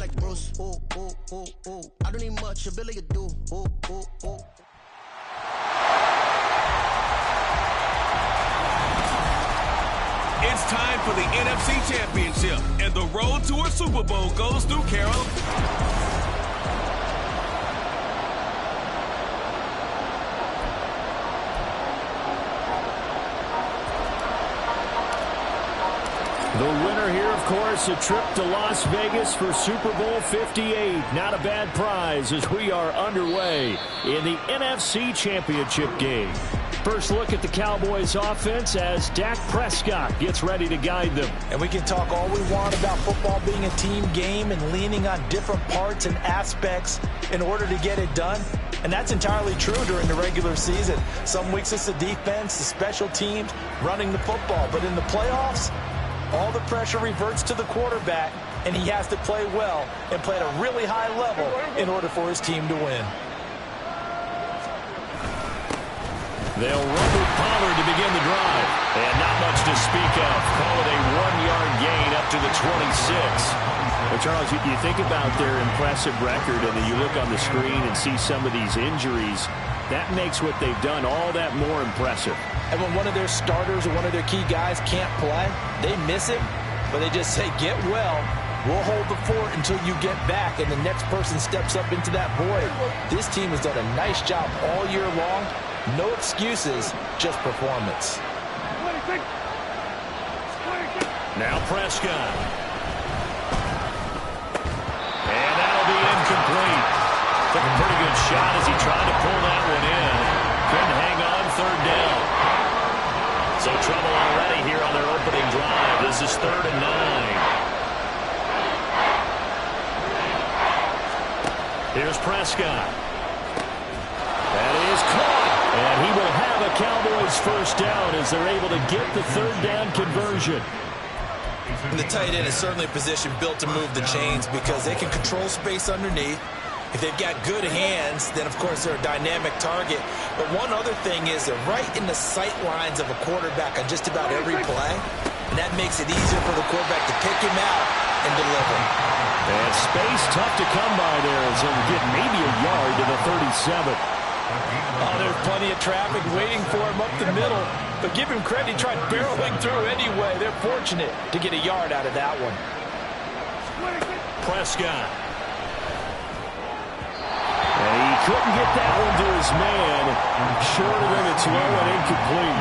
like Bruce. Ooh, ooh, ooh, ooh. I don't need much, ability to do. Ooh, ooh, ooh. It's time for the NFC Championship, and the road to a Super Bowl goes through Carroll. The winner here, of course, a trip to Las Vegas for Super Bowl 58. Not a bad prize as we are underway in the NFC Championship game. First look at the Cowboys offense as Dak Prescott gets ready to guide them. And we can talk all we want about football being a team game and leaning on different parts and aspects in order to get it done. And that's entirely true during the regular season. Some weeks it's the defense, the special teams, running the football. But in the playoffs, all the pressure reverts to the quarterback, and he has to play well and play at a really high level in order for his team to win. They'll run with Pollard to begin the drive. And not much to speak of. Call it a 1-yard gain up to the 26. Well, Charles, you think about their impressive record, and then you look on the screen and see some of these injuries. That makes what they've done all that more impressive. And when one of their starters or one of their key guys can't play, they miss him, but they just say, get well. We'll hold the fort until you get back, and the next person steps up into that void. This team has done a nice job all year long. No excuses, just performance. Now Prescott. And that'll be incomplete. Took a pretty good shot as he tried to pull that one in. Couldn't hang on, third down. So trouble already here on their opening drive. This is 3rd and 9. Here's Prescott. That is caught. And he will have a Cowboys first down as they're able to get the 3rd down conversion. And the tight end is certainly a position built to move the chains because they can control space underneath. If they've got good hands, then, of course, they're a dynamic target. But one other thing is they're right in the sight lines of a quarterback on just about every play. And that makes it easier for the quarterback to pick him out and deliver. And space tough to come by there as he'll get maybe a yard to the 37. Oh, there's plenty of traffic waiting for him up the middle. But give him credit, he tried barreling through anyway. They're fortunate to get a yard out of that one. Prescott. And he couldn't get that one to his man. Short of him, it's low and incomplete.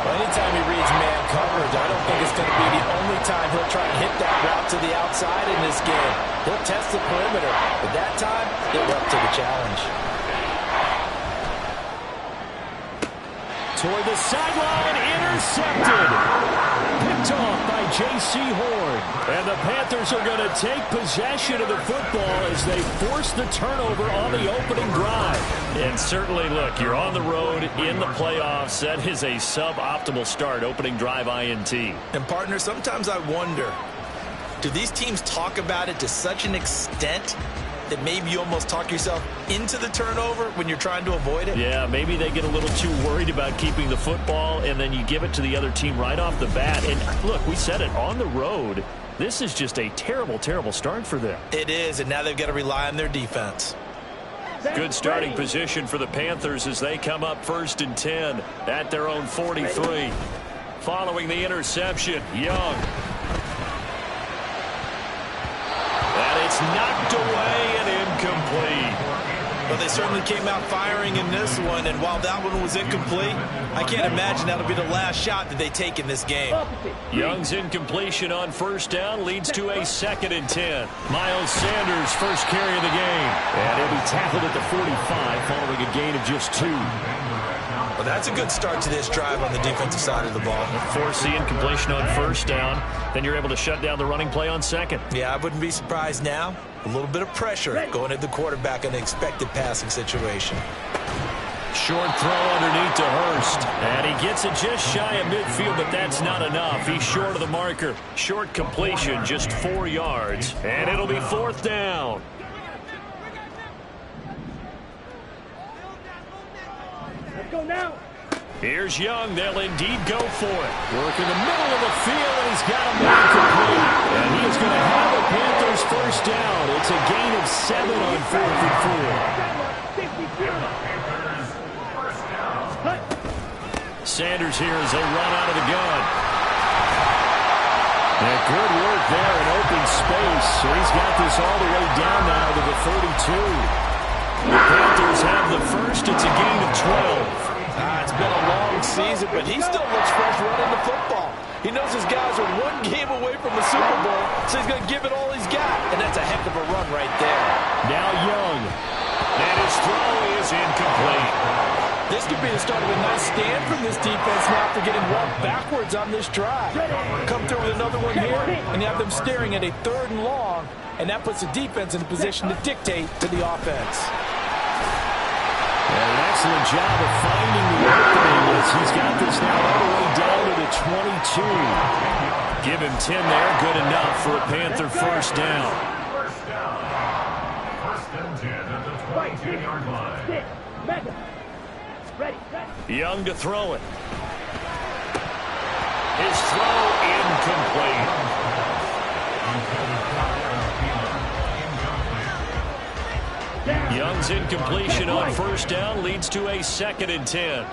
Well, anytime he reads man coverage, I don't think it's going to be the only time he'll try to hit that route to the outside in this game. He'll test the perimeter, but that time, they're up to the challenge. Toward the sideline, intercepted. Picked off by J.C. Horn. And the Panthers are going to take possession of the football as they force the turnover on the opening drive. And certainly, look, you're on the road in the playoffs. That is a suboptimal start, opening drive INT. And, partner, sometimes I wonder, do these teams talk about it to such an extent that maybe you almost talk yourself into the turnover when you're trying to avoid it? Yeah, maybe they get a little too worried about keeping the football, and then you give it to the other team right off the bat. And look, we said it, on the road, this is just a terrible, terrible start for them. It is, and now they've got to rely on their defense. Good starting position for the Panthers as they come up 1st and 10 at their own 43. Following the interception, Young. And it's knocked away and incomplete. Well, they certainly came out firing in this one, and while that one was incomplete, I can't imagine that'll be the last shot that they take in this game. Young's incompletion on 1st down leads to a 2nd and 10. Miles Sanders, first carry of the game. And he'll be tackled at the 45 following a gain of just 2. Well, that's a good start to this drive on the defensive side of the ball. Force the incompletion on 1st down. Then you're able to shut down the running play on 2nd. Yeah, I wouldn't be surprised now. A little bit of pressure going at the quarterback in an expected passing situation. Short throw underneath to Hurst. And he gets it just shy of midfield, but that's not enough. He's short of the marker. Short completion, just 4 yards. And it'll be 4th down. Let's go now. Here's Young. They'll indeed go for it. Work in the middle of the field, and he's got a man complete. And he is going to have a Panthers first down. It's It's a gain of 7 on 4th and 4. Sanders here as they run out of the gun. And good work there in open space. So he's got this all the way down now to the 32. The Panthers have the first. It's a gain of 12. It's been a long season, but he still looks fresh running the football. He knows his guys are one game away from the Super Bowl, so he's going to give it all he's got. And that's a heck of a run right there. Now Young. And his throw is incomplete. This could be the start of a nice stand from this defense now after getting walked backwards on this drive. Come through with another one here, and you have them staring at a 3rd and long, and that puts the defense in a position to dictate to the offense. And an excellent job of finding the opening as he's got this now all the way down to the 22. Give him 10 there, good enough for a Panther first down. First and 10 at the 22-yard line. Ready. Young to throw it. His throw incomplete. Young's incompletion on first down leads to a 2nd and 10.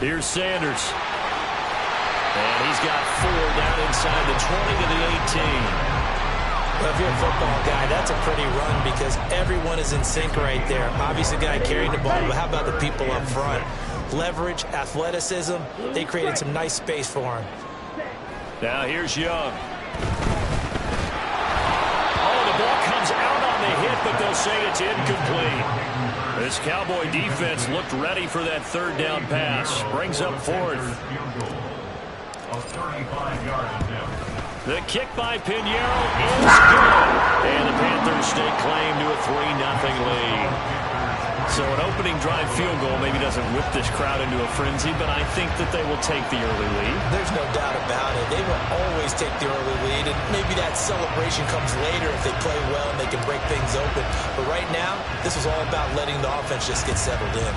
Here's Sanders. And he's got 4 down inside the 20 to the 18. Well, if you're a football guy, that's a pretty run because everyone is in sync right there. Obviously, the guy carrying the ball, but how about the people up front? Leverage, athleticism, they created some nice space for him. Now here's Young. Oh, the ball comes out on the hit, but they'll say it's incomplete. This Cowboy defense looked ready for that 3rd down pass. Brings up 4th. A 35-yard attempt. The kick by Pinheiro is good. And the Panthers stake claim to a 3-0 lead. So an opening drive field goal maybe doesn't whip this crowd into a frenzy, but I think that they will take the early lead. There's no doubt about it. They will always take the early lead, and maybe that celebration comes later if they play well and they can break things open. But right now, this is all about letting the offense just get settled in.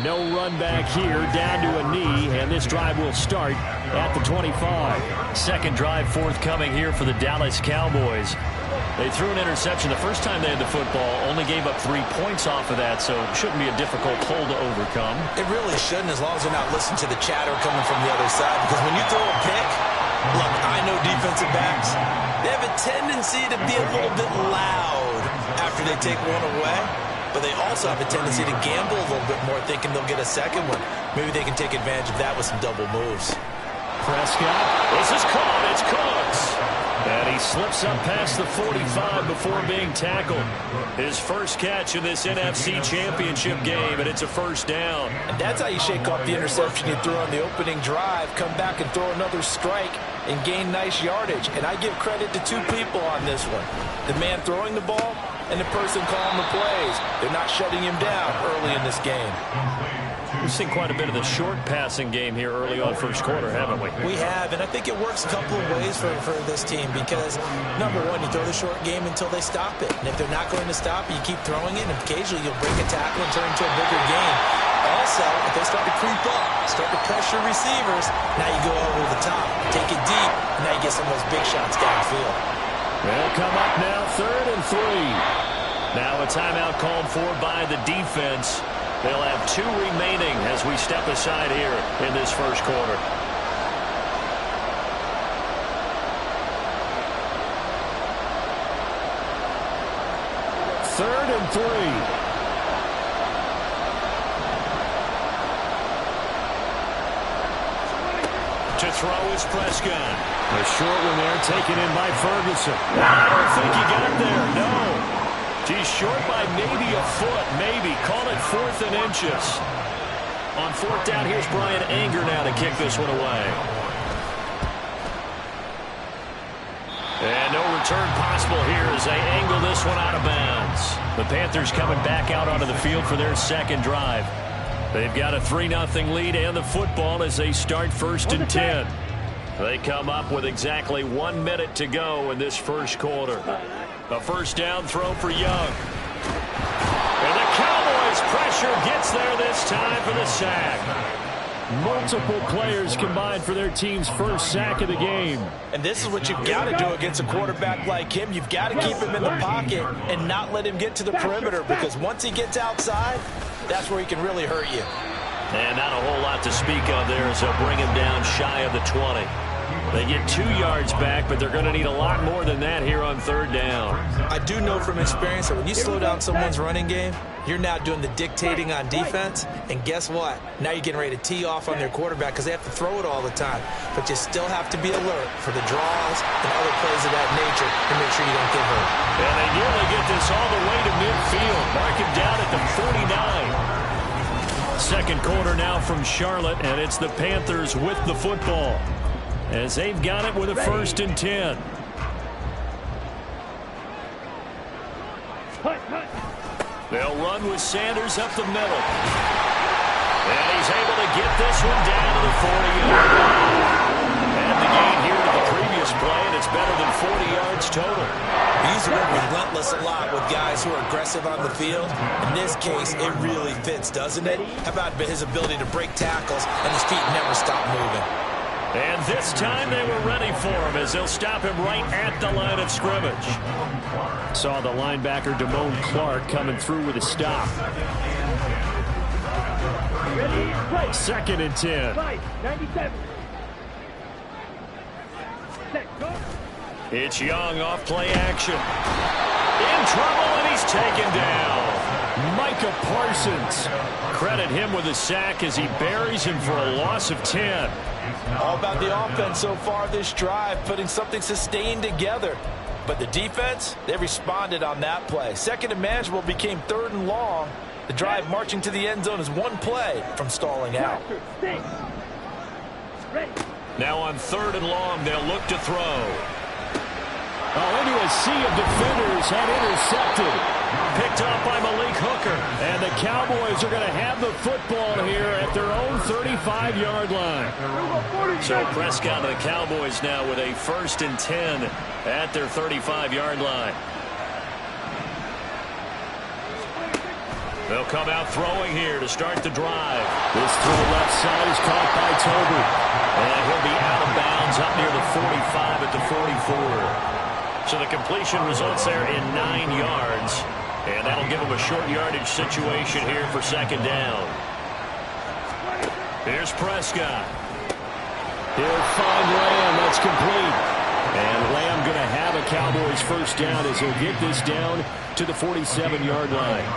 No run back here, down to a knee, and this drive will start at the 25. Second drive forthcoming here for the Dallas Cowboys. They threw an interception the first time they had the football, only gave up 3 points off of that, so it shouldn't be a difficult hole to overcome. It really shouldn't, as long as they're not listening to the chatter coming from the other side, because when you throw a pick, look, I know defensive backs, they have a tendency to be a little bit loud after they take one away. But they also have a tendency to gamble a little bit more, thinking they'll get a second one. Maybe they can take advantage of that with some double moves. Prescott. This is caught. It's Cooks. And he slips up past the 45 before being tackled. His first catch in this NFC Championship game, and it's a first down. And that's how you shake off the interception you threw on the opening drive, come back and throw another strike and gain nice yardage. And I give credit to 2 people on this one. The man throwing the ball and the person calling the plays. They're not shutting him down early in this game. We've seen quite a bit of the short passing game here early on first quarter, haven't we? We have, and I think it works a couple of ways for this team because, number one, you throw the short game until they stop it. And if they're not going to stop it, you keep throwing it, and occasionally you'll break a tackle and turn it into a bigger game. Also, if they start to creep up, start to pressure receivers, now you go over the top, take it deep, and now you get some of those big shots downfield. They'll come up now, 3rd and 3. Now a timeout called for by the defense. They'll have 2 remaining as we step aside here in this first quarter. Third and 3. To throw is Prescott. A short one there taken in by Ferguson. I don't think he got there, no. He's short by maybe a foot, maybe. Call it 4th and inches. On 4th down, here's Brian Anger now to kick this one away. And no return possible here as they angle this one out of bounds. The Panthers coming back out onto the field for their second drive. They've got a 3-0 lead and the football as they start 1st and 10. They come up with exactly 1 minute to go in this first quarter. A first down throw for Young. And the Cowboys pressure gets there this time for the sack. Multiple players combined for their team's first sack of the game. And this is what you've got to do against a quarterback like him. You've got to keep him in the pocket and not let him get to the perimeter, because once he gets outside, that's where he can really hurt you. And not a whole lot to speak of there as they'll bring him down shy of the 20. They get 2 yards back, but they're going to need a lot more than that here on third down. I do know from experience that when you slow down someone's running game, you're now doing the dictating on defense, and guess what? Now you're getting ready to tee off on their quarterback because they have to throw it all the time. But you still have to be alert for the draws and other plays of that nature to make sure you don't get hurt. And they nearly get this all the way to midfield. Mark him down at the 49. Second quarter now from Charlotte, and it's the Panthers with the football, as they've got it with a 1st and 10. They'll run with Sanders up the middle. And he's able to get this one down to the 40-yard line. And the gain here to the previous play, and it's better than 40 yards total. We use the word relentless a lot with guys who are aggressive on the field. In this case, it really fits, doesn't it? How about his ability to break tackles and his feet never stop moving? And this time they were ready for him as they'll stop him right at the line of scrimmage. Saw the linebacker Damone Clark coming through with a stop. 2nd and 10. 97. It's Young off play action. In trouble, and he's taken down. Micah Parsons. Credit him with a sack as he buries him for a loss of 10. All about the offense so far this drive, putting something sustained together. But the defense, they responded on that play. 2nd and manageable became 3rd and long. The drive marching to the end zone is 1 play from stalling out. Now on 3rd and long, they'll look to throw. Oh, into a sea of defenders and intercepted. Picked up by Malik Hooker. And the Cowboys are going to have the football here at their own 35-yard line. So Prescott and the Cowboys now with a 1st and 10 at their 35-yard line. They'll come out throwing here to start the drive. This throw left side is caught by Toby. And he'll be out of bounds up near the 45 at the 44. So the completion results there in 9 yards. And that'll give him a short yardage situation here for 2nd down. Here's Prescott. He'll find Lamb. That's complete. And Lamb going to have a Cowboys 1st down as he'll get this down to the 47-yard line.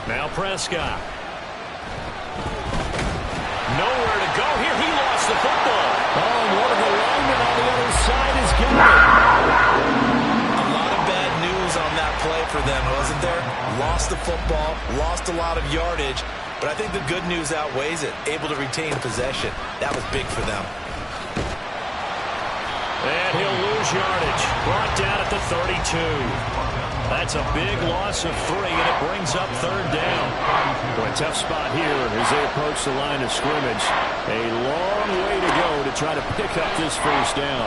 Now Prescott. Nowhere to go here. He lost the football. Oh, and one of the linemen on the other side is gone. A lot of bad news on that play for them, wasn't there? Lost the football, lost a lot of yardage, but I think the good news outweighs it. Able to retain possession. That was big for them. And he'll lose yardage. Brought down at the 32. That's a big loss of 3, and it brings up 3rd down. Boy, tough spot here as they approach the line of scrimmage. A long way to go to try to pick up this 1st down.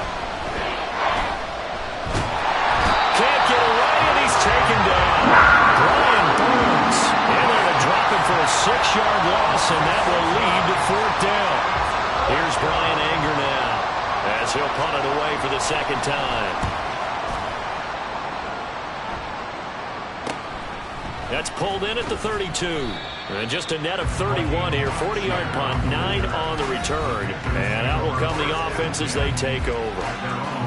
Can't get away, and he's taken down. Brian Burns in there to drop him for a 6-yard loss, and that will lead to 4th down. Here's Brian Anger now as he'll punt it away for the 2nd time. That's pulled in at the 32. And just a net of 31 here. 40-yard punt, 9 on the return. And out will come the offense as they take over.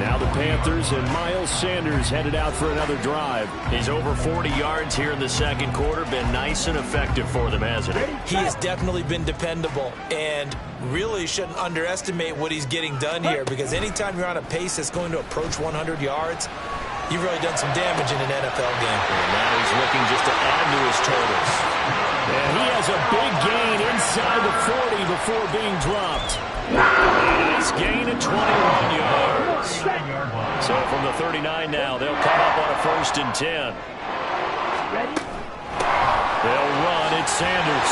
Now the Panthers and Miles Sanders headed out for another drive. He's over 40 yards here in the 2nd quarter. Been nice and effective for them, hasn't he? He has definitely been dependable, and really shouldn't underestimate what he's getting done here, because anytime you're on a pace that's going to approach 100 yards, you've really done some damage in an NFL game. And now he's looking just to add to his totals. And he has a big gain inside the 40 before being dropped. A nice gain at 21 yards. So from the 39 now, they'll come up on a 1st and 10. They'll run. It's Sanders.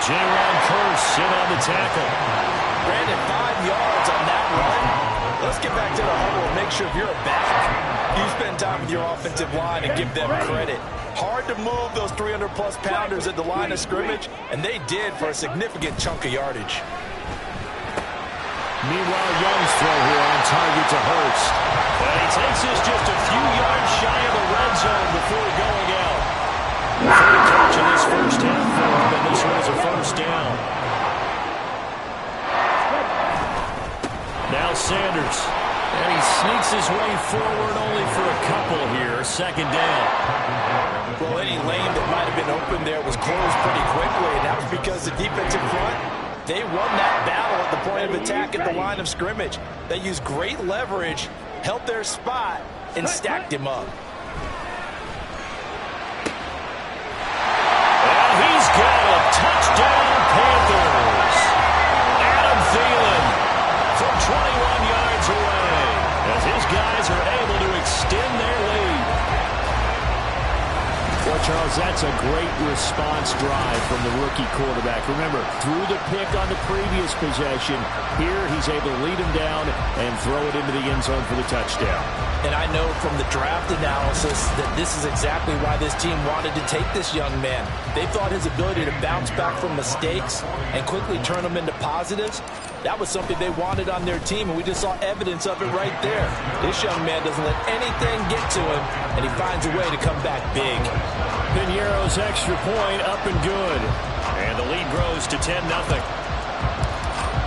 J-Ron Curse in on the tackle. Brandon, 5 yards on that run. Let's get back to the huddle and make sure if you're a back, you spend time with your offensive line and give them credit. Hard to move those 300-plus pounders at the line of scrimmage, and they did for a significant chunk of yardage. Meanwhile, Young's throw here on target to Hurst. And he takes this just a few yards shy of the red zone before going out. Third catch in this first half for him, and this was a first down. Now Sanders. And he sneaks his way forward only for a couple here. Second down. Well, any lane that might have been open there was closed pretty quickly, and that was because the defensive front, they won that battle at the point of attack at the line of scrimmage. They used great leverage, held their spot, and stacked him up. And he's got a touchdown, Panthers. Adam Thielen from 21 yards away as his guys are able to extend their lead. Well, Charles, that's a great response drive from the rookie quarterback. Remember, threw the pick on the previous possession. Here he's able to lead him down and throw it into the end zone for the touchdown. And I know from the draft analysis that this is exactly why this team wanted to take this young man. They thought his ability to bounce back from mistakes and quickly turn them into positives, that was something they wanted on their team, and we just saw evidence of it right there. This young man doesn't let anything get to him, and he finds a way to come back big. Piñeiro's extra point up and good. And the lead grows to 10-0.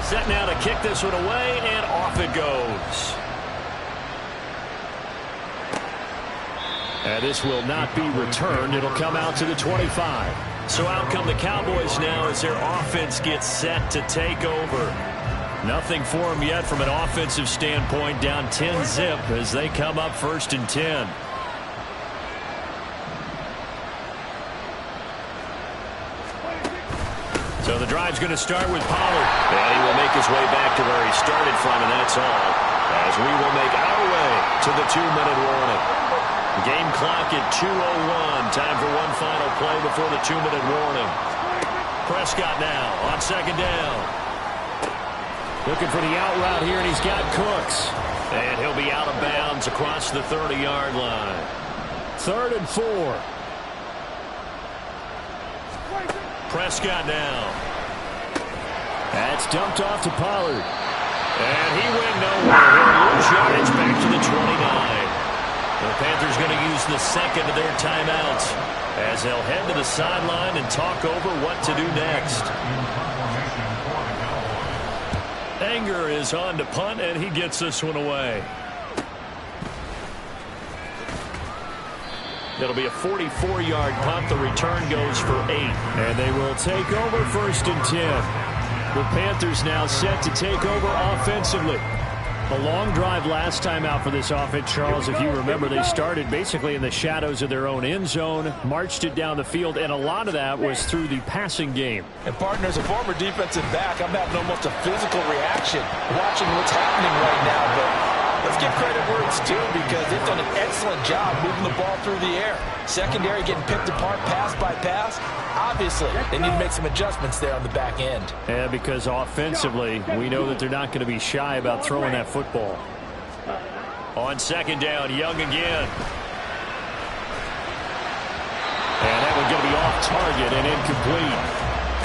Set now to kick this one away, and off it goes. And this will not be returned. It'll come out to the 25. So out come the Cowboys now as their offense gets set to take over. Nothing for them yet from an offensive standpoint, down 10-0 as they come up 1st and 10. So the drive's going to start with Pollard. And he will make his way back to where he started from, and that's all. As we will make our way to the 2-minute warning. Game clock at 2:01. Time for one final play before the 2-minute warning. Prescott now on second down. Looking for the out route here, and he's got Cooks. And he'll be out of bounds across the 30-yard line. 3rd and 4. Prescott now. That's dumped off to Pollard. And he went nowhere. He'll lose yardage back to the 29. The Panthers going to use the second of their timeouts as they'll head to the sideline and talk over what to do next. Anger is on to punt, and he gets this one away. It'll be a 44-yard punt. The return goes for 8. And they will take over 1st and 10. The Panthers now set to take over offensively. A long drive last time out for this offense, Charles. If you remember, they started basically in the shadows of their own end zone, marched it down the field, and a lot of that was through the passing game. And, partner, as a former defensive back, I'm having almost a physical reaction watching what's happening right now. But let's give credit where it's due because they've done an excellent job moving the ball through the air. Secondary getting picked apart pass by pass. Obviously, they need to make some adjustments there on the back end. Yeah, because offensively, we know that they're not going to be shy about throwing that football. On second down, Young again. And that one going to be off target and incomplete.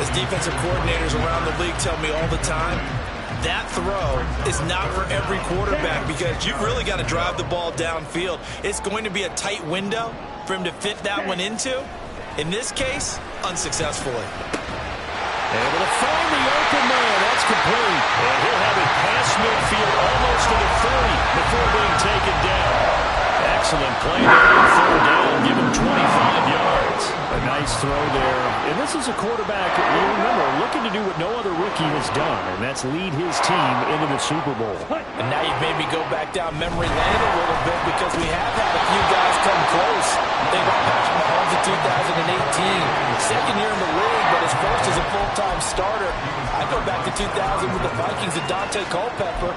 As defensive coordinators around the league tell me all the time, that throw is not for every quarterback because you've really got to drive the ball downfield. It's going to be a tight window for him to fit that one into. In this case, unsuccessfully. Able to find the open man. That's complete. And he'll have it past midfield almost to the 30 before being taken down. Excellent play there on 3rd down. Give him 25 yards. A nice throw there. And this is a quarterback, you remember, looking to do what no other rookie has done, and that's lead his team into the Super Bowl. And now you've made me go back down memory lane a little bit because we have had a few guys come close. They got Patrick Mahomes in 2018. Second year in the league, but his first as a full-time starter. I go back to 2000 with the Vikings and Dante Culpepper.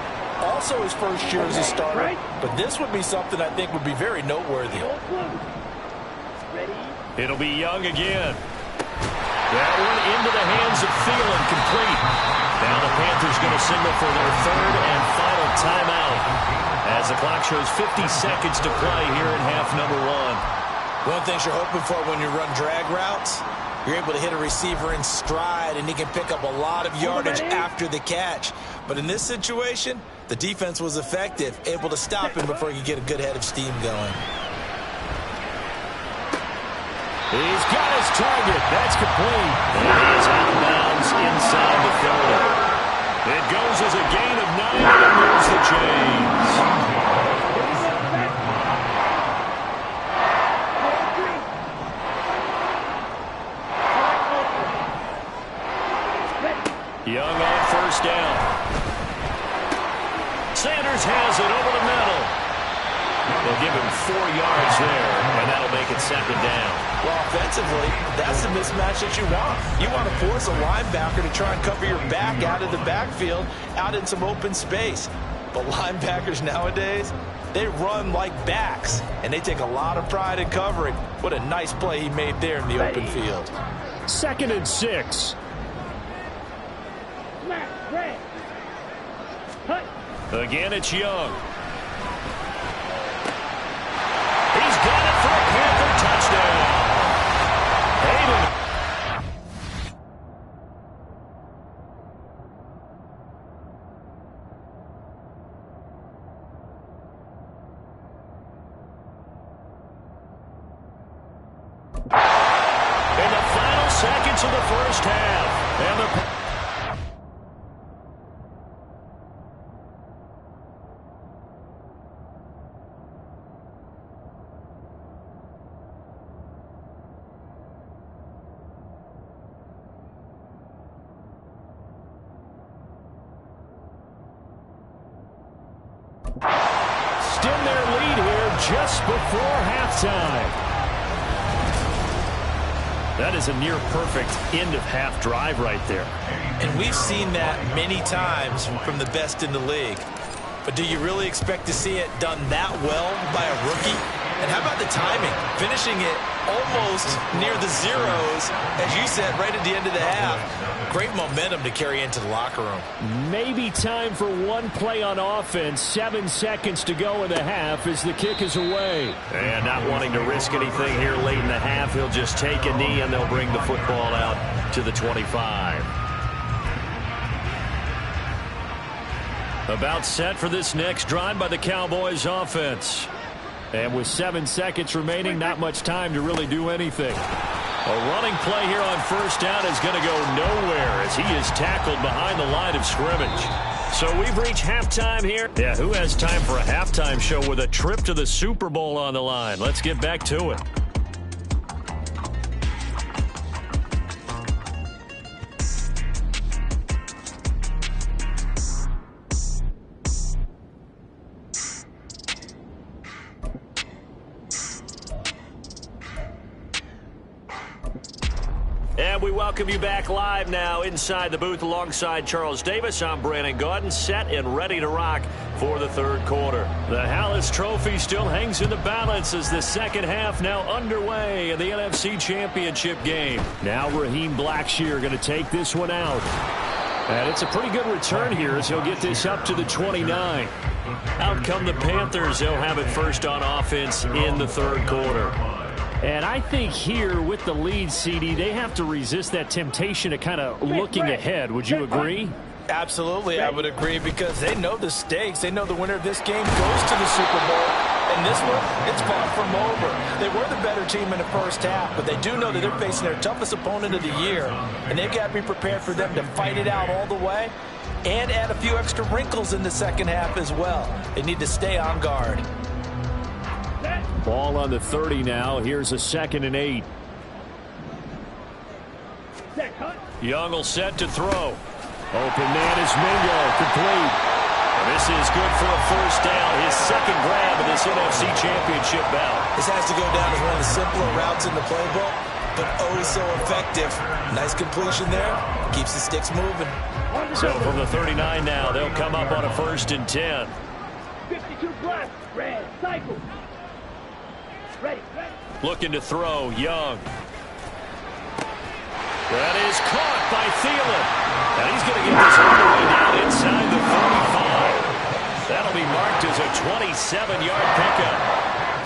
Also his first year as a starter. But this would be something I think would be very noteworthy. It'll be Young again. That one into the hands of Thielen, complete. Now the Panthers going to signal for their 3rd and final timeout as the clock shows 50 seconds to play here in half number 1. One of the things you're hoping for when you run drag routes, you're able to hit a receiver in stride, and he can pick up a lot of yardage after the catch. But in this situation, the defense was effective, able to stop him before he could get a good head of steam going. He's got his target. That's complete. And he is out of bounds inside the 30. It goes as a gain of 9 and moves the chains. Young on first down. Sanders has it over the middle. They'll give him 4 yards there, and that'll make it 2nd down. Well, offensively, that's the mismatch that you want. You want to force a linebacker to try and cover your back out of the backfield, out in some open space. But linebackers nowadays, they run like backs, and they take a lot of pride in covering. What a nice play he made there in the open field. 2nd and 6. Again, it's Young. He's got it for a Panther touchdown. Hayden. In the final seconds of the first half. And the extend their lead here just before halftime. That is a near-perfect end-of-half drive right there. And we've seen that many times from the best in the league. But do you really expect to see it done that well by a rookie? And how about the timing? Finishing it almost near the zeros, as you said, right at the end of the half. Great momentum to carry into the locker room. Maybe time for one play on offense. 7 seconds to go in the half as the kick is away. And not wanting to risk anything here late in the half, he'll just take a knee and they'll bring the football out to the 25. About set for this next drive by the Cowboys offense. And with 7 seconds remaining, not much time to really do anything. A running play here on first down is going to go nowhere as he is tackled behind the line of scrimmage. So we've reached halftime here. Yeah, who has time for a halftime show with a trip to the Super Bowl on the line? Let's get back to it. And we welcome you back live now inside the booth alongside Charles Davis. I'm Brandon Gaudin, set and ready to rock for the third quarter. The Hallis Trophy still hangs in the balance as the second half now underway in the NFC Championship game. Now Raheem Blackshear going to take this one out. And it's a pretty good return here as he'll get this up to the 29. Out come the Panthers. They'll have it first on offense in the third quarter. And I think here with the lead, CD, they have to resist that temptation of kind of looking ahead. Would you agree? Absolutely, I would agree, because they know the stakes. They know the winner of this game goes to the Super Bowl. And this one, it's far from over. They were the better team in the first half, but they do know that they're facing their toughest opponent of the year. And they've got to be prepared for them to fight it out all the way and add a few extra wrinkles in the second half as well. They need to stay on guard. Ball on the 30 now. Here's a 2nd and 8. Young will set to throw. Open man is Mingo. Complete. And this is good for a first down. His second grab of this NFC Championship bout. This has to go down as one of the simpler routes in the playbook, but oh so effective. Nice completion there. Keeps the sticks moving. So from the 39 now, they'll come up on a 1st and 10. 52 plus. Red. Cycle. Ready. Looking to throw, Young. That is caught by Thielen. And he's going to get this all the way down inside the 45. That'll be marked as a 27-yard pickup.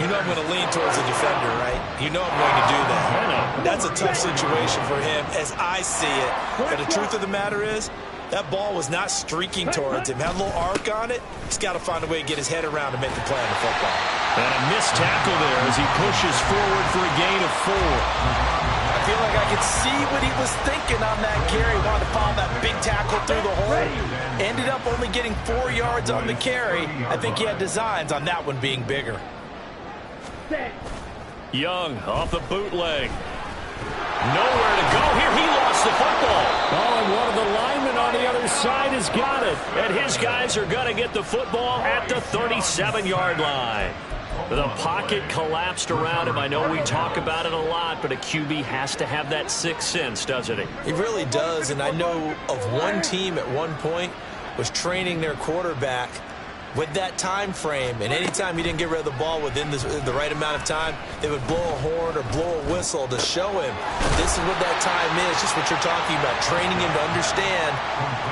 You know I'm going to lean towards the defender, right? You know I'm going to do that. That's a tough situation for him as I see it. But the truth of the matter is, that ball was not streaking towards him. Had a little arc on it. He's got to find a way to get his head around to make the play on the football. And a missed tackle there as he pushes forward for a gain of 4. I feel like I could see what he was thinking on that carry. Wanted to follow that big tackle through the hole. Ended up only getting 4 yards on the carry. I think he had designs on that one being bigger. Young off the bootleg. Nowhere to go here. He lost the football. Oh, and one of the linemen on the other side has got it. And his guys are going to get the football at the 37-yard line. The pocket collapsed around him. I know we talk about it a lot, but a QB has to have that sixth sense, doesn't he? He really does, and I know of one team at one point was training their quarterback with that time frame, and anytime he didn't get rid of the ball within the right amount of time, they would blow a horn or blow a whistle to show him this is what that time is, just what you're talking about, training him to understand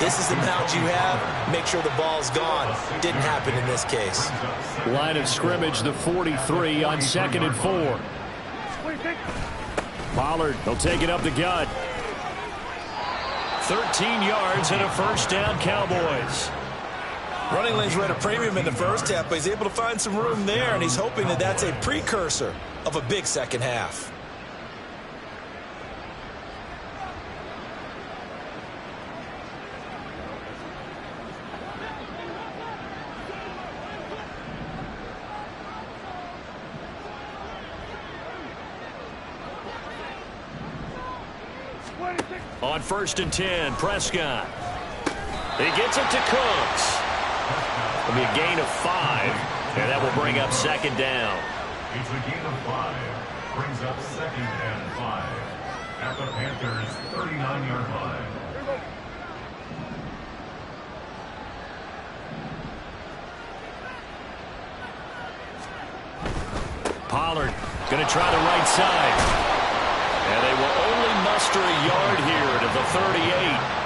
this is the amount you have, make sure the ball's gone. Didn't happen in this case. Line of scrimmage, the 43 on 2nd and 4. Pollard, he'll take it up the gut. 13 yards and a first down, Cowboys. Running lanes were at a premium in the first half, but he's able to find some room there, and he's hoping that that's a precursor of a big second half. On 1st and 10, Prescott. He gets it to Cooks. It'll be a gain of 5, and that will bring up 2nd down. It's a gain of 5. Brings up 2nd and 5 at the Panthers' 39-yard line. Pollard going to try the right side. And they will only muster a yard here to the 38.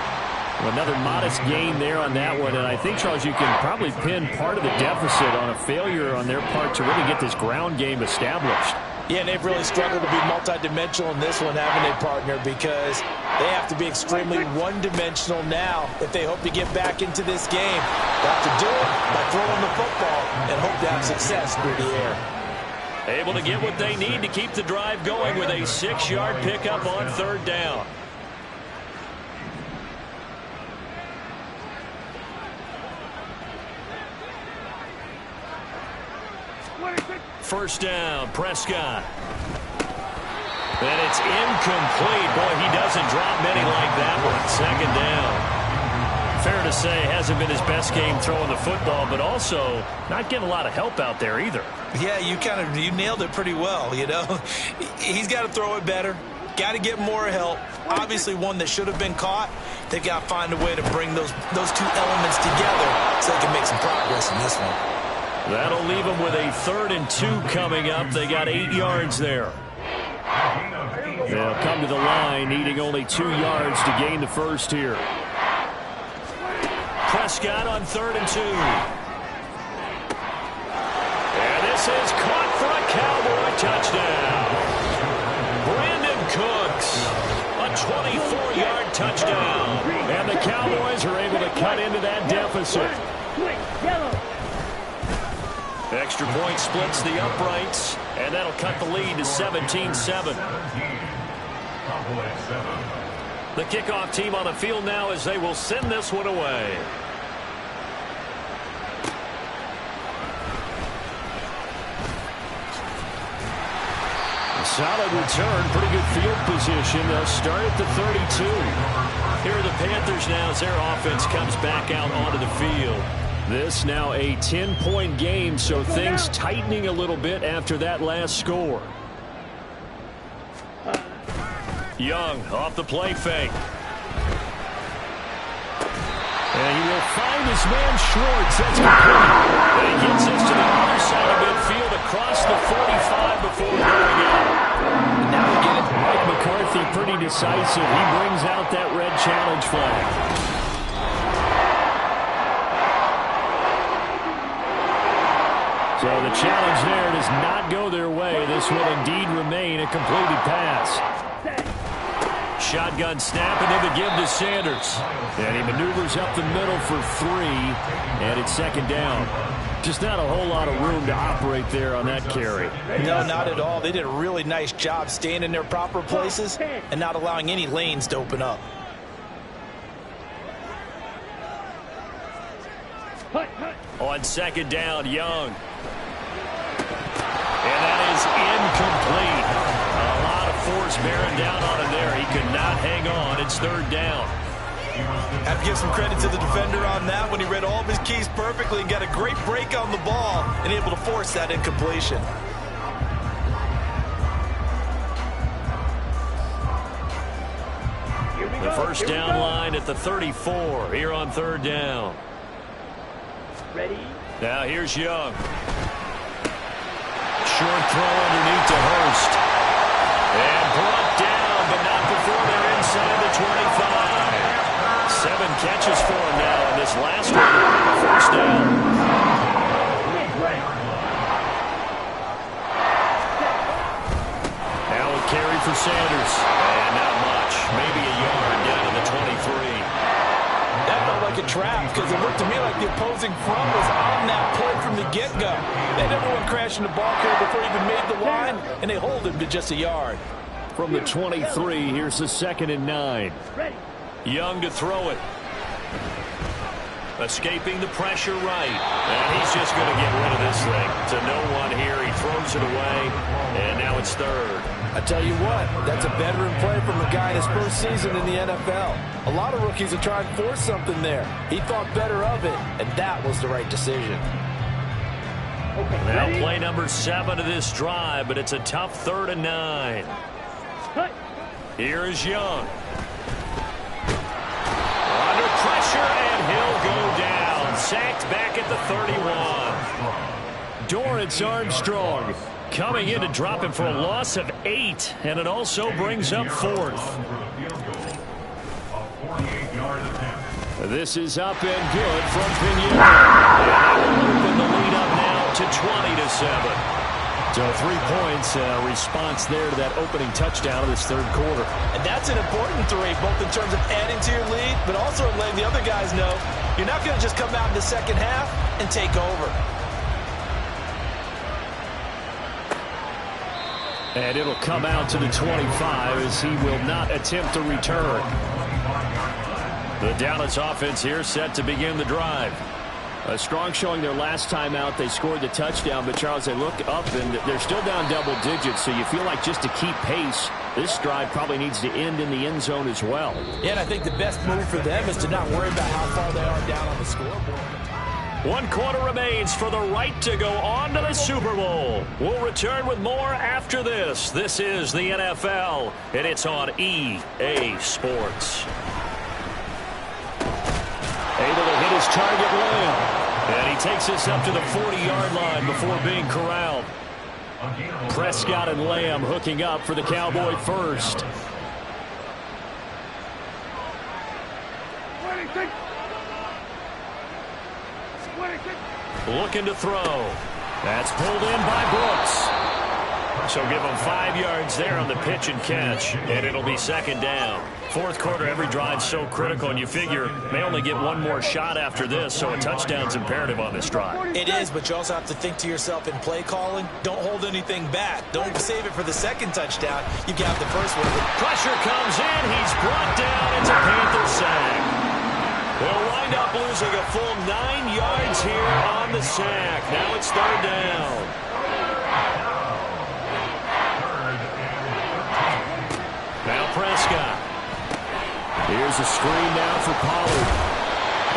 Another modest gain there on that one, and I think, Charles, you can probably pin part of the deficit on a failure on their part to really get this ground game established. Yeah, and they've really struggled to be multidimensional in this one, having a partner, because they have to be extremely one-dimensional now if they hope to get back into this game. They have to do it by throwing the football and hope to have success through the air. Able to get what they need to keep the drive going with a 6-yard pickup on 3rd down. First down, Prescott. And it's incomplete. Boy, he doesn't drop many like that one. 2nd down. Fair to say, hasn't been his best game throwing the football, but also not getting a lot of help out there either. Yeah, you nailed it pretty well, you know. He's got to throw it better. Got to get more help. Obviously, one that should have been caught. They've got to find a way to bring those two elements together so they can make some progress in this one. That'll leave them with a 3rd and 2 coming up. They got 8 yards there. They'll come to the line, needing only 2 yards to gain the first here. Prescott on 3rd and 2. And this is caught for a Cowboy touchdown. Brandon Cooks, a 24-yard touchdown. And the Cowboys are able to cut into that deficit. Extra point splits the uprights, and that'll cut the lead to 17-7. The kickoff team on the field now as they will send this one away. Solid return, pretty good field position. They'll start at the 32. Here are the Panthers now as their offense comes back out onto the field. This now a 10-point game, so things tightening a little bit after that last score. Young off the play fake. And he will find his man Schwartz. That's complete. And he gets us to the other side of midfield across the 45 before going out. Now we get it. Mike McCarthy pretty decisive. He brings out that red challenge flag. So the challenge there does not go their way. This will indeed remain a completed pass. Shotgun snap, and then the give to Sanders. And he maneuvers up the middle for 3, and it's second down. Just not a whole lot of room to operate there on that carry. No, not at all. They did a really nice job staying in their proper places and not allowing any lanes to open up. On second down, Young. And that is incomplete. A lot of force bearing down on him there. He could not hang on. It's third down. Have to give some credit to the defender on that when he read all of his keys perfectly and got a great break on the ball and able to force that incompletion. The first down line at the 34 here on third down. Ready? Now here's Young. Short throw underneath to Hurst. And brought down, but not before they're inside the 25. 7 catches for him now in this last one. First down. Now a carry for Sanders. And not much. Maybe a yard down to the 23. That felt like a trap because it looked to me like the opposing front was on that play from the get-go. They never went crashing the ball carrier before he even made the line, and they hold him to just a yard. From the 23, here's the 2nd and 9. Young to throw it. Escaping the pressure right. And he's just going to get rid of this thing. To no one here. He throws it away. And now it's third. I tell you what, that's a veteran play from a guy in his first season in the NFL. A lot of rookies are trying to force something there. He thought better of it, and that was the right decision. Now play number 7 of this drive, but it's a tough 3rd and 9. Here is Young. Under pressure, and he'll go down. Sacked back at the 31. Dorrance Armstrong coming in to drop him for a loss of 8, and it also brings up 4th. This is up and good from Pinheiro. And they will open the lead up now to 20-7. So 3 points, response there to that opening touchdown of this third quarter. And that's an important 3, both in terms of adding to your lead, but also letting the other guys know you're not going to just come out in the second half and take over. And it'll come out to the 25 as he will not attempt to return. The Dallas offense here set to begin the drive. A strong showing their last time out. They scored the touchdown, but Charles, they look up and they're still down double digits, so you feel like just to keep pace, this drive probably needs to end in the end zone as well. Yeah, and I think the best move for them is to not worry about how far they are down on the scoreboard. 1 quarter remains for the right to go on to the Super Bowl. We'll return with more after this. This is the NFL, and it's on EA Sports. Able to hit his target, Lamb. And he takes us up to the 40-yard line before being corralled. Prescott and Lamb hooking up for the Cowboy first. Looking to throw. That's pulled in by Brooks. So give him 5 yards there on the pitch and catch, and it'll be second down. Fourth quarter, every drive's so critical, and you figure they only get one more shot after this, so a touchdown's imperative on this drive. It is, but you also have to think to yourself in play calling, don't hold anything back. Don't save it for the second touchdown. You got the first one. Pressure comes in. He's brought down. It's a Panther sack. They'll wind up losing a full 9 yards here on the sack. Now it's third down. Now Prescott. Here's a screen now for Pollard.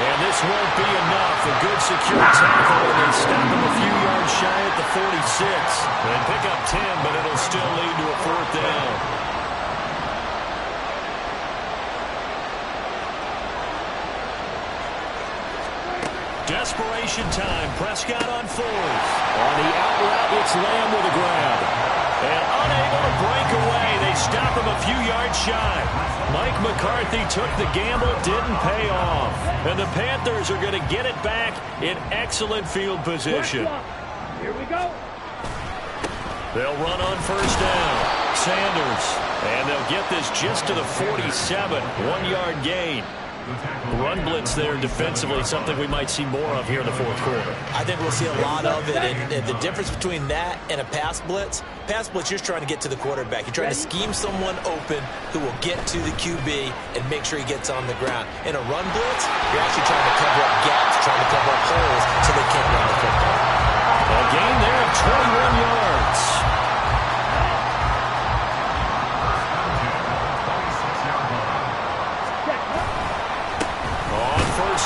And this won't be enough. A good secure tackle, and they stop him a few yards shy at the 46. And pick up 10, but it'll still lead to a fourth down. Desperation time. Prescott on fourth. On the out route, it's Lamb with a grab. And unable to break away. They stop him a few yards shy. Mike McCarthy took the gamble, didn't pay off. And the Panthers are going to get it back in excellent field position. Here we They'll run on first down. Sanders. And they'll get this just to the 47. 1-yard gain. Run blitz there defensively, something we might see more of here in the fourth quarter. I think we'll see a lot of it, and the difference between that and a pass blitz, you're trying to get to the quarterback. You're trying to scheme someone open who will get to the QB and make sure he gets on the ground. In a run blitz, you're actually trying to cover up gaps, trying to cover up holes so they can't run the football. A gain there of 21 yards.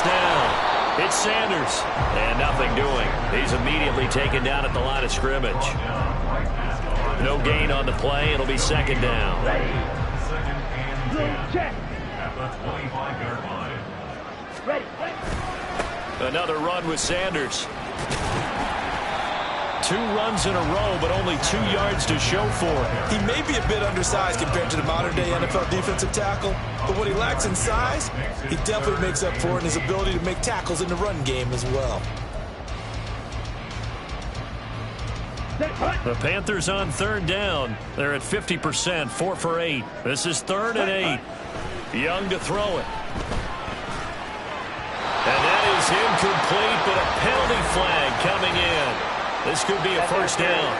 Down. It's Sanders. And nothing doing. He's immediately taken down at the line of scrimmage. No gain on the play. It'll be second down. Second and 10 at the 25-yard line. Ready. Another run with Sanders. 2 runs in a row, but only 2 yards to show for it. He may be a bit undersized compared to the modern-day NFL defensive tackle, but what he lacks in size, he definitely makes up for it in his ability to make tackles in the run game as well. The Panthers on third down. They're at 50%, 4 for 8. This is 3rd and 8. Young to throw it. And that is incomplete, but a penalty flag coming in. This could be a first down.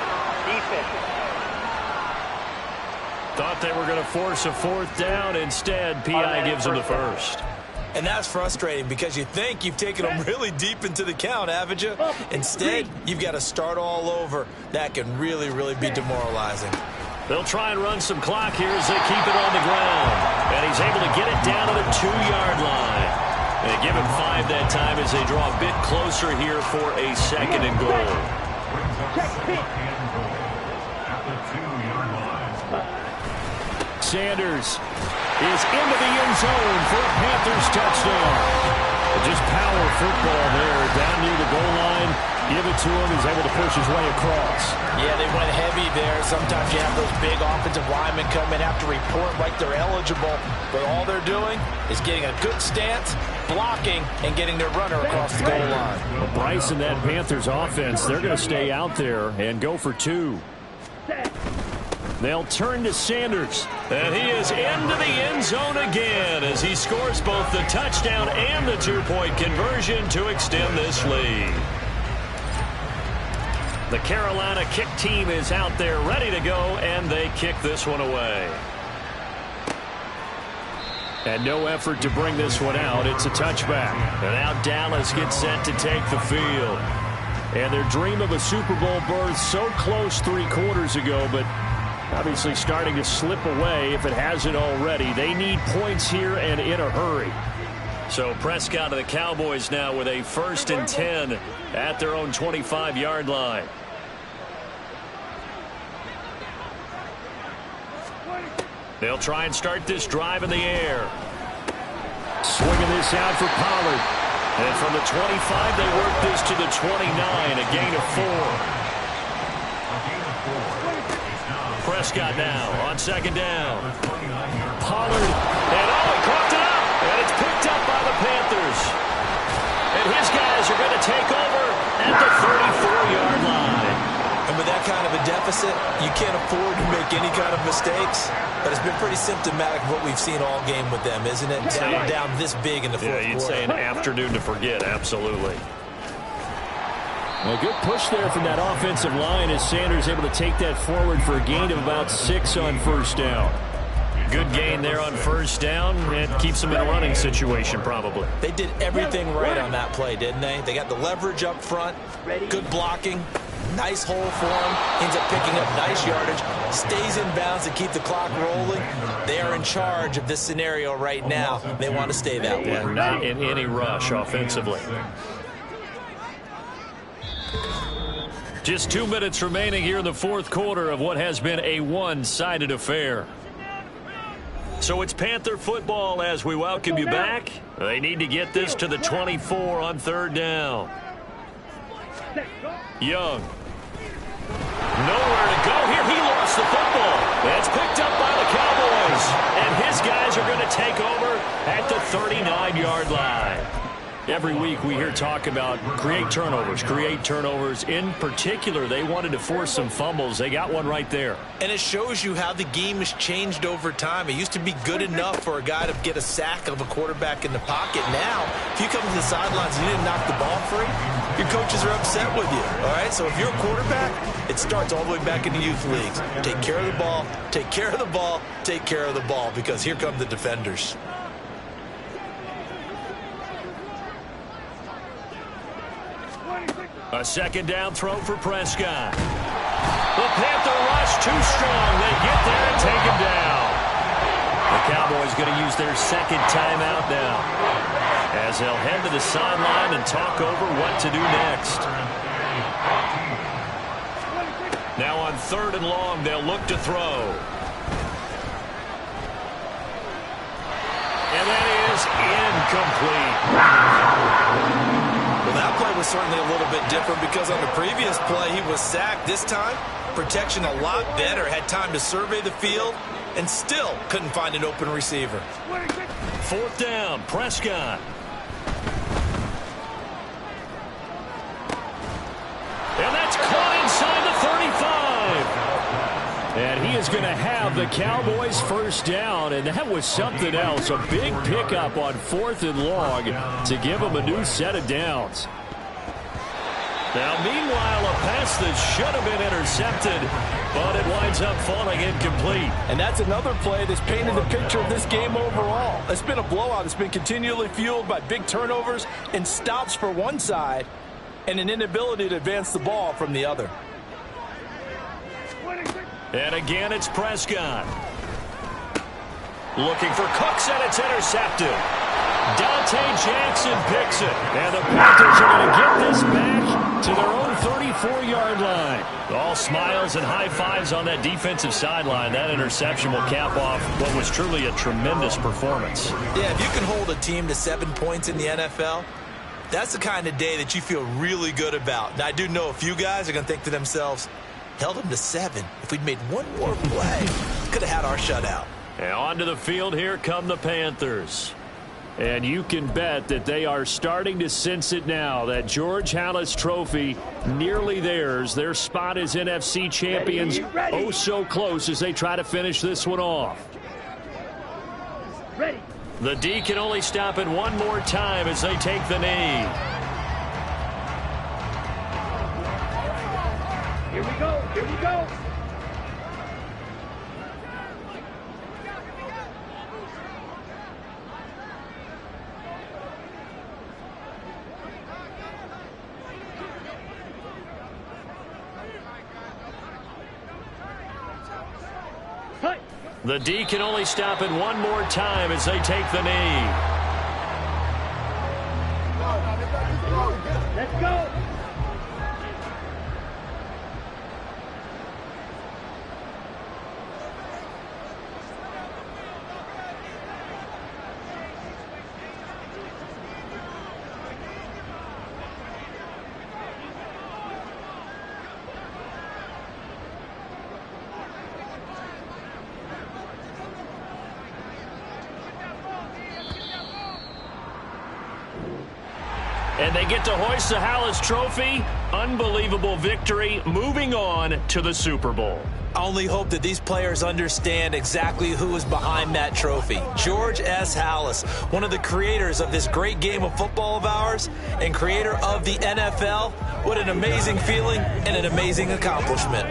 Thought they were going to force a 4th down. Instead, P.I. gives them the first. And that's frustrating because you think you've taken them really deep into the count, haven't you? Instead, you've got to start all over. That can really, really be demoralizing. They'll try and run some clock here as they keep it on the ground. And he's able to get it down to the 2-yard line. They give him 5 that time as they draw a bit closer here for a 2nd and goal. Sanders is into the end zone for a Panthers touchdown. Just power football there down near the goal line. Give it to him. He's able to push his way across. Yeah, they went heavy there. Sometimes you have those big offensive linemen come in, have to report like they're eligible, but all they're doing is getting a good stance, blocking, and getting their runner across the goal line. Well, Bryce and that Panthers offense, they're going to stay out there and go for 2. They'll turn to Sanders, and he is into the end zone again as he scores both the touchdown and the 2-point conversion to extend this lead. The Carolina kick team is out there ready to go, and they kick this one away. And no effort to bring this one out. It's a touchback. And now Dallas gets set to take the field. And their dream of a Super Bowl berth so close 3 quarters ago, but obviously starting to slip away if it hasn't already. They need points here and in a hurry. So Prescott of the Cowboys now with a 1st and 10 at their own 25-yard line. They'll try and start this drive in the air. Swinging this out for Pollard. And from the 25, they work this to the 29, a gain of 4. Prescott now on 2nd down. Pollard, and he caught it up, and it's picked up by the Panthers. And his guys are going to take over at the 34-yard line. And with that kind of a deficit, you can't afford to make any kind of mistakes. But it's been pretty symptomatic of what we've seen all game with them, isn't it? Down this big in the fourth quarter. Yeah, you'd say an afternoon to forget, absolutely. A good push there from that offensive line as Sanders able to take that forward for a gain of about 6 on first down. Good gain there on first down. It keeps them in a running situation probably. They did everything right on that play, didn't they? They got the leverage up front, good blocking, nice hole for him, ends up picking up nice yardage, stays in bounds to keep the clock rolling. They are in charge of this scenario right now. They want to stay that way. And not in any rush offensively. Just 2 minutes remaining here in the fourth quarter of what has been a one-sided affair. So it's Panther football as we welcome you back. They need to get this to the 24 on 3rd down. Young. Nowhere to go here. He lost the football. It's picked up by the Cowboys. And his guys are going to take over at the 39-yard line. Every week we hear talk about create turnovers. In particular, they wanted to force some fumbles. They got one right there. And it shows you how the game has changed over time. It used to be good enough for a guy to get a sack of a quarterback in the pocket. Now, if you come to the sidelines and you didn't knock the ball free, your coaches are upset with you. All right, so if you're a quarterback, it starts all the way back in the youth leagues. Take care of the ball, take care of the ball, take care of the ball, because here come the defenders. A second down throw for Prescott. The Panther rush too strong. They get there and take him down. The Cowboys going to use their second timeout now, as they'll head to the sideline and talk over what to do next. Now on 3rd and long, they'll look to throw. And that is incomplete. Well, that play was certainly a little bit different because on the previous play, he was sacked. This time, protection a lot better. Had time to survey the field and still couldn't find an open receiver. 4th down, Prescott. And that's caught inside the 35. And he is going to have the Cowboys first down, and that was something else. A big pickup on 4th and long to give them a new set of downs. Now, meanwhile, a pass that should have been intercepted, but it winds up falling incomplete. And that's another play that's painted the picture of this game overall. It's been a blowout. It's been continually fueled by big turnovers and stops for one side and an inability to advance the ball from the other. And again, it's Prescott. Looking for Cooks, and it's intercepted. Dante Jackson picks it. And the Panthers are going to get this back to their own 34-yard line. All smiles and high fives on that defensive sideline. That interception will cap off what was truly a tremendous performance. Yeah, if you can hold a team to 7 points in the NFL, that's the kind of day that you feel really good about. Now, I do know a few guys are going to think to themselves, held them to 7. If we'd made one more play, could have had our shutout. And onto the field, here come the Panthers. And you can bet that they are starting to sense it now. That George Halas trophy, nearly theirs. Their spot as NFC champions, oh so close as they try to finish this one off. Ready. The D can only stop it one more time as they take the knee. Here we go. Here we go. The D can only stop it one more time as they take the knee. Let's go. And they get to hoist the Halas trophy. Unbelievable victory, moving on to the Super Bowl. I only hope that these players understand exactly who is behind that trophy. George S. Halas, one of the creators of this great game of football of ours and creator of the NFL. What an amazing feeling and an amazing accomplishment.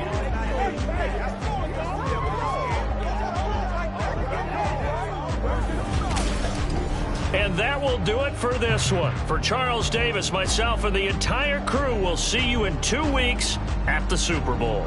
And that will do it for this one. For Charles Davis, myself, and the entire crew, will see you in 2 weeks at the Super Bowl.